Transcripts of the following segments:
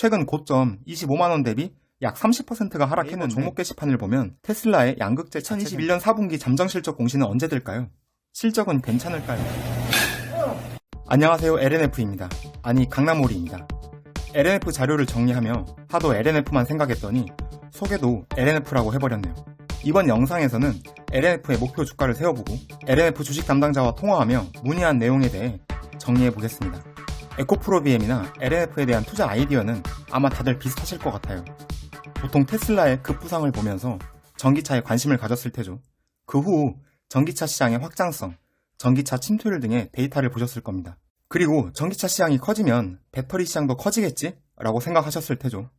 최근 고점 25만원 대비 약 30%가 하락했는데 종목 게시판을 보면 테슬라의 양극재 2021년 4분기 잠정실적 공시는 언제 될까요? 실적은 괜찮을까요? 안녕하세요, LNF입니다. 아니, 강남오리입니다. LNF 자료를 정리하며 하도 LNF만 생각했더니 소개도 LNF라고 해버렸네요. 이번 영상에서는 LNF의 목표 주가를 세워보고 LNF 주식 담당자와 통화하며 문의한 내용에 대해 정리해보겠습니다. 에코프로비엠이나 LNF에 대한 투자 아이디어는 아마 다들 비슷하실 것 같아요. 보통 테슬라의 급부상을 보면서 전기차에 관심을 가졌을 테죠. 그 후 전기차 시장의 확장성, 전기차 침투율 등의 데이터를 보셨을 겁니다. 그리고 전기차 시장이 커지면 배터리 시장도 커지겠지? 라고 생각하셨을 테죠.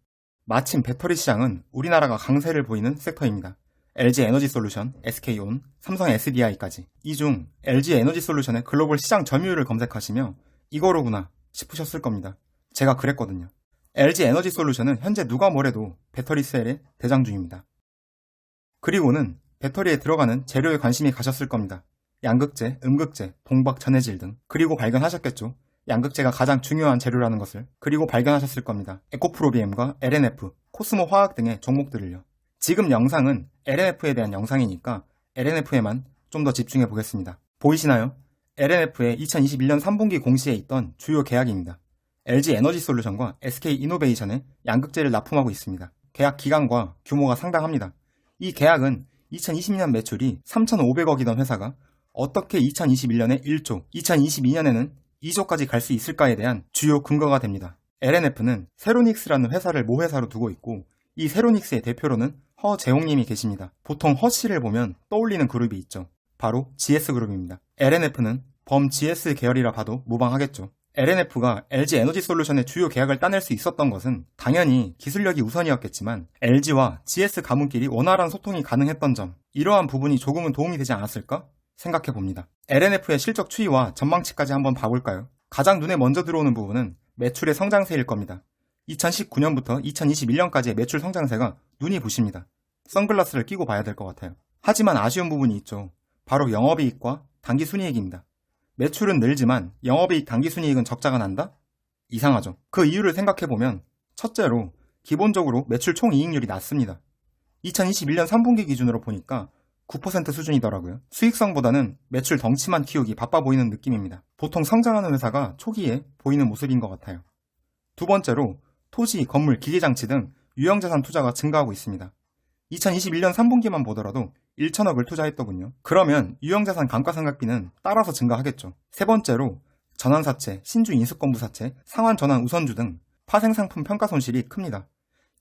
마침 배터리 시장은 우리나라가 강세를 보이는 섹터입니다. LG 에너지솔루션, SK온, 삼성 SDI까지. 이 중 LG 에너지솔루션의 글로벌 시장 점유율을 검색하시며 이거로구나 싶으셨을 겁니다. 제가 그랬거든요. LG 에너지솔루션은 현재 누가 뭐래도 배터리 셀의 대장 중입니다. 그리고는 배터리에 들어가는 재료에 관심이 가셨을 겁니다. 양극재, 음극재, 동박, 전해질 등. 그리고 발견하셨겠죠. 양극재가 가장 중요한 재료라는 것을. 그리고 발견하셨을 겁니다. 에코프로비엠과 LNF, 코스모 화학 등의 종목들을요. 지금 영상은 LNF에 대한 영상이니까 LNF에만 좀 더 집중해 보겠습니다. 보이시나요? LNF의 2021년 3분기 공시에 있던 주요 계약입니다. LG 에너지솔루션과 SK이노베이션에 양극재를 납품하고 있습니다. 계약 기간과 규모가 상당합니다. 이 계약은 2020년 매출이 3,500억이던 회사가 어떻게 2021년에 1조, 2022년에는 2조까지 갈 수 있을까에 대한 주요 근거가 됩니다. LNF는 세로닉스라는 회사를 모회사로 두고 있고 이 세로닉스의 대표로는 허재홍님이 계십니다. 보통 허씨를 보면 떠올리는 그룹이 있죠. 바로 GS그룹입니다. LNF는 범 GS 계열이라 봐도 무방하겠죠. LNF가 LG 에너지솔루션의 주요 계약을 따낼 수 있었던 것은 당연히 기술력이 우선이었겠지만 LG와 GS 가문끼리 원활한 소통이 가능했던 점, 이러한 부분이 조금은 도움이 되지 않았을까 생각해봅니다. LNF의 실적 추이와 전망치까지 한번 봐볼까요? 가장 눈에 먼저 들어오는 부분은 매출의 성장세일 겁니다. 2019년부터 2021년까지의 매출 성장세가 눈이 부십니다. 선글라스를 끼고 봐야 될 것 같아요. 하지만 아쉬운 부분이 있죠. 바로 영업이익과 당기순이익입니다. 매출은 늘지만 영업이익 당기순이익은 적자가 난다? 이상하죠. 그 이유를 생각해보면 첫째로 기본적으로 매출 총이익률이 낮습니다. 2021년 3분기 기준으로 보니까 9% 수준이더라고요. 수익성보다는 매출 덩치만 키우기 바빠 보이는 느낌입니다. 보통 성장하는 회사가 초기에 보이는 모습인 것 같아요. 두 번째로 토지, 건물, 기계장치 등 유형자산 투자가 증가하고 있습니다. 2021년 3분기만 보더라도 1천억을 투자했더군요. 그러면 유형자산 감가상각비는 따라서 증가하겠죠. 세 번째로 전환사채, 신주 인수권부사채, 상환전환 우선주 등 파생상품 평가 손실이 큽니다.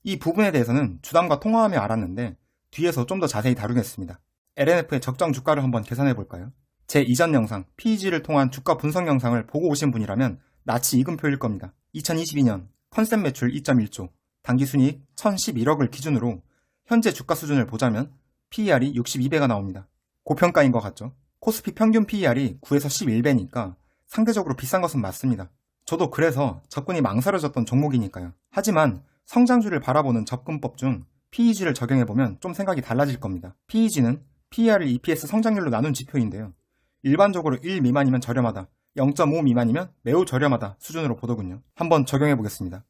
이 부분에 대해서는 주담과 통화하며 알았는데 뒤에서 좀 더 자세히 다루겠습니다. LNF의 적정 주가를 한번 계산해 볼까요? 제 이전 영상, PEG를 통한 주가 분석 영상을 보고 오신 분이라면 낯이 익은 표일 겁니다. 2022년 컨셉 매출 2.1조, 당기순이익 1,011억을 기준으로 현재 주가 수준을 보자면 PER이 62배가 나옵니다. 고평가인 것 같죠? 코스피 평균 PER이 9에서 11배니까 상대적으로 비싼 것은 맞습니다. 저도 그래서 접근이 망설여졌던 종목이니까요. 하지만 성장주를 바라보는 접근법 중 PEG를 적용해보면 좀 생각이 달라질 겁니다. PEG는 PER을 EPS 성장률로 나눈 지표인데요. 일반적으로 1 미만이면 저렴하다, 0.5 미만이면 매우 저렴하다 수준으로 보더군요. 한번 적용해보겠습니다.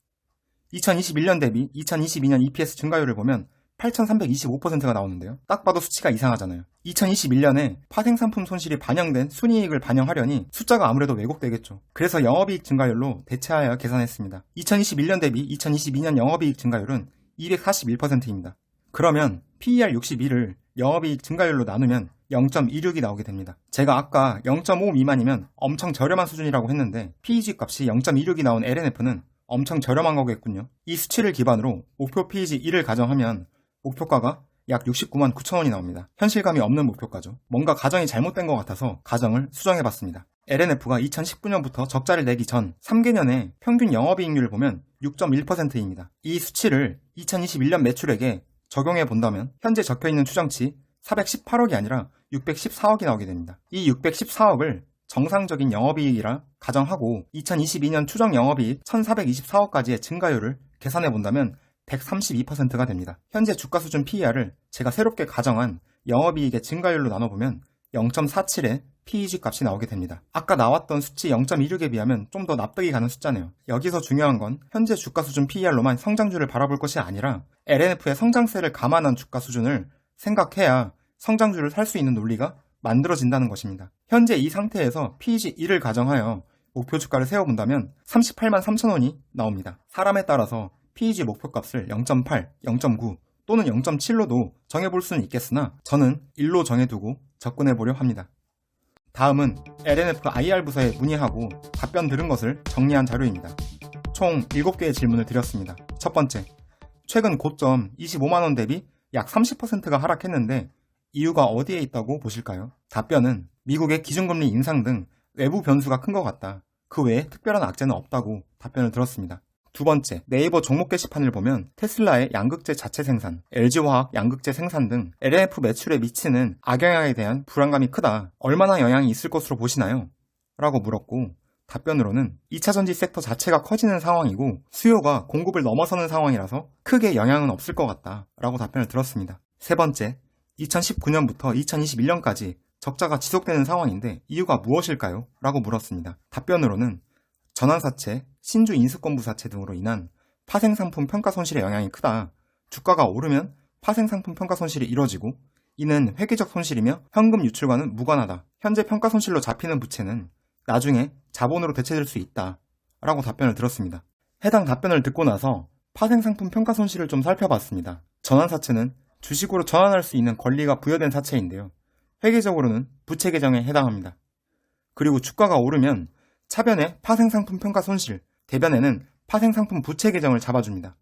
2021년 대비 2022년 EPS 증가율을 보면 8,325%가 나오는데요. 딱 봐도 수치가 이상하잖아요. 2021년에 파생상품 손실이 반영된 순이익을 반영하려니 숫자가 아무래도 왜곡되겠죠. 그래서 영업이익 증가율로 대체하여 계산했습니다. 2021년 대비 2022년 영업이익 증가율은 241%입니다. 그러면 PER 62를 영업이익 증가율로 나누면 0.26이 나오게 됩니다. 제가 아까 0.5 미만이면 엄청 저렴한 수준이라고 했는데 PEG 값이 0.26이 나온 LNF는 엄청 저렴한 거겠군요. 이 수치를 기반으로 목표 PEG 1을 가정하면 목표가가 약 69만 9천원이 나옵니다. 현실감이 없는 목표가죠. 뭔가 가정이 잘못된 것 같아서 가정을 수정해봤습니다. LNF가 2019년부터 적자를 내기 전 3개년의 평균 영업이익률을 보면 6.1%입니다. 이 수치를 2021년 매출액에 적용해 본다면 현재 적혀있는 추정치 418억이 아니라 614억이 나오게 됩니다. 이 614억을 정상적인 영업이익이라 가정하고 2022년 추정 영업이익 1424억까지의 증가율을 계산해 본다면 132%가 됩니다. 현재 주가 수준 PER을 제가 새롭게 가정한 영업이익의 증가율로 나눠보면 0.47의 PEG 값이 나오게 됩니다. 아까 나왔던 수치 0.26에 비하면 좀 더 납득이 가는 숫자네요. 여기서 중요한 건 현재 주가 수준 PER로만 성장주를 바라볼 것이 아니라 LNF의 성장세를 감안한 주가 수준을 생각해야 성장주를 살 수 있는 논리가 만들어진다는 것입니다. 현재 이 상태에서 PEG 1을 가정하여 목표 주가를 세워본다면 38만 3천 원이 나옵니다. 사람에 따라서 PEG 목표값을 0.8, 0.9 또는 0.7로도 정해볼 수는 있겠으나 저는 1로 정해두고 접근해보려 합니다. 다음은 LNF IR 부서에 문의하고 답변 들은 것을 정리한 자료입니다. 총 7개의 질문을 드렸습니다. 첫 번째, 최근 고점 25만원 대비 약 30%가 하락했는데 이유가 어디에 있다고 보실까요? 답변은 미국의 기준금리 인상 등 외부 변수가 큰 것 같다. 그 외에 특별한 악재는 없다고 답변을 들었습니다. 두 번째, 네이버 종목 게시판을 보면 테슬라의 양극재 자체 생산, LG화학 양극재 생산 등 LNF 매출에 미치는 악영향에 대한 불안감이 크다. 얼마나 영향이 있을 것으로 보시나요? 라고 물었고 답변으로는 2차전지 섹터 자체가 커지는 상황이고 수요가 공급을 넘어서는 상황이라서 크게 영향은 없을 것 같다. 라고 답변을 들었습니다. 세 번째, 2019년부터 2021년까지 적자가 지속되는 상황인데 이유가 무엇일까요? 라고 물었습니다. 답변으로는 전환사채, 신주 인수권부사채 등으로 인한 파생상품 평가 손실의 영향이 크다. 주가가 오르면 파생상품 평가 손실이 이뤄지고 이는 회계적 손실이며 현금 유출과는 무관하다. 현재 평가 손실로 잡히는 부채는 나중에 자본으로 대체될 수 있다. 라고 답변을 들었습니다. 해당 답변을 듣고 나서 파생상품 평가 손실을 좀 살펴봤습니다. 전환사채는 주식으로 전환할 수 있는 권리가 부여된 사채인데요. 회계적으로는 부채 계정에 해당합니다. 그리고 주가가 오르면 차변에 파생상품 평가 손실, 대변에는 파생상품 부채 계정을 잡아줍니다.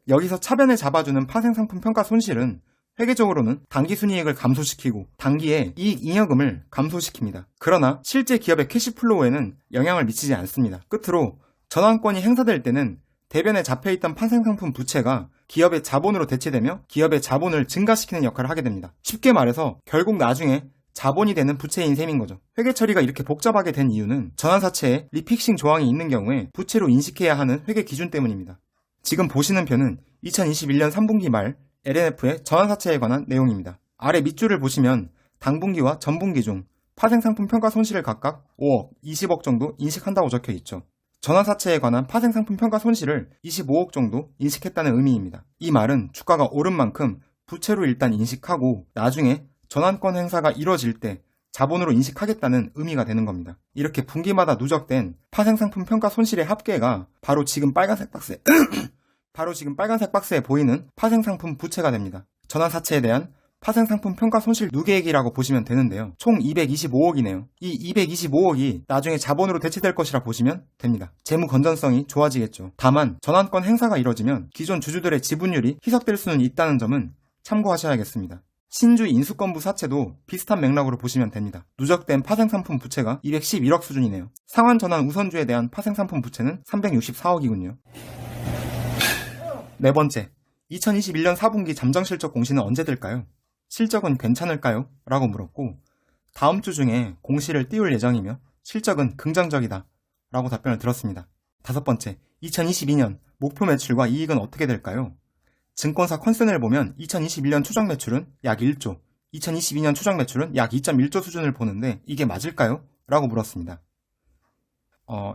여기서 차변에 잡아주는 파생상품 평가 손실은 회계적으로는 당기순이익을 감소시키고 단기에 이익 잉여금을 감소시킵니다. 그러나 실제 기업의 캐시플로우에는 영향을 미치지 않습니다. 끝으로 전환권이 행사될 때는 대변에 잡혀있던 파생상품 부채가 기업의 자본으로 대체되며 기업의 자본을 증가시키는 역할을 하게 됩니다. 쉽게 말해서 결국 나중에 자본이 되는 부채인 셈인 거죠. 회계 처리가 이렇게 복잡하게 된 이유는 전환사채에 리픽싱 조항이 있는 경우에 부채로 인식해야 하는 회계 기준 때문입니다. 지금 보시는 표는 2021년 3분기 말 LNF의 전환사채에 관한 내용입니다. 아래 밑줄을 보시면 당분기와 전분기 중 파생상품 평가 손실을 각각 5억, 20억 정도 인식한다고 적혀 있죠. 전환사채에 관한 파생상품 평가 손실을 25억 정도 인식했다는 의미입니다. 이 말은 주가가 오른 만큼 부채로 일단 인식하고 나중에 전환권 행사가 이뤄질 때 자본으로 인식하겠다는 의미가 되는 겁니다. 이렇게 분기마다 누적된 파생상품 평가 손실의 합계가 바로 지금 빨간색 박스에 보이는 파생상품 부채가 됩니다. 전환사채에 대한 파생상품 평가 손실 누계액이라고 보시면 되는데요. 총 225억이네요. 이 225억이 나중에 자본으로 대체될 것이라 보시면 됩니다. 재무 건전성이 좋아지겠죠. 다만 전환권 행사가 이뤄지면 기존 주주들의 지분율이 희석될 수는 있다는 점은 참고하셔야겠습니다. 신주 인수권부 사채도 비슷한 맥락으로 보시면 됩니다. 누적된 파생상품 부채가 211억 수준이네요. 상환전환 우선주에 대한 파생상품 부채는 364억이군요. 네 번째, 2021년 4분기 잠정실적 공시는 언제 될까요? 실적은 괜찮을까요? 라고 물었고 다음 주 중에 공시를 띄울 예정이며 실적은 긍정적이다 라고 답변을 들었습니다. 다섯 번째, 2022년 목표 매출과 이익은 어떻게 될까요? 증권사 컨센을 보면 2021년 추정 매출은 약 1조, 2022년 추정 매출은 약 2.1조 수준을 보는데 이게 맞을까요? 라고 물었습니다.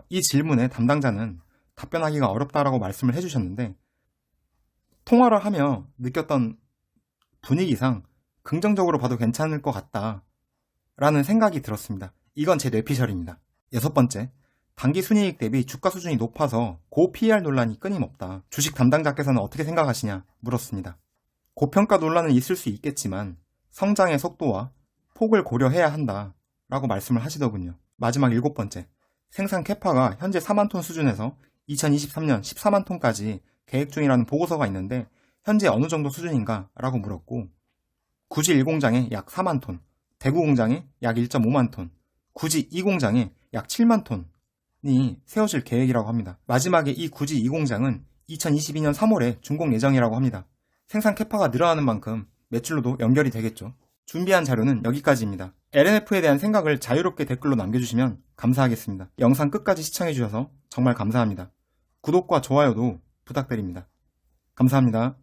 이 질문에 담당자는 답변하기가 어렵다라고 말씀을 해주셨는데 통화를 하며 느꼈던 분위기상 긍정적으로 봐도 괜찮을 것 같다라는 생각이 들었습니다. 이건 제 뇌피셜입니다. 여섯 번째, 단기 순이익 대비 주가 수준이 높아서 고 PER 논란이 끊임없다. 주식 담당자께서는 어떻게 생각하시냐 물었습니다. 고평가 논란은 있을 수 있겠지만 성장의 속도와 폭을 고려해야 한다 라고 말씀을 하시더군요. 마지막 일곱 번째, 생산 캐파가 현재 4만 톤 수준에서 2023년 14만 톤까지 계획 중이라는 보고서가 있는데 현재 어느 정도 수준인가 라고 물었고 구지 1공장에 약 4만 톤, 대구 공장에 약 1.5만 톤, 구지 2공장에 약 7만 톤이 세워질 계획이라고 합니다. 마지막에 이 구지 2공장은 2022년 3월에 준공 예정이라고 합니다. 생산 캐파가 늘어나는 만큼 매출로도 연결이 되겠죠. 준비한 자료는 여기까지입니다. LNF에 대한 생각을 자유롭게 댓글로 남겨주시면 감사하겠습니다. 영상 끝까지 시청해주셔서 정말 감사합니다. 구독과 좋아요도 부탁드립니다. 감사합니다.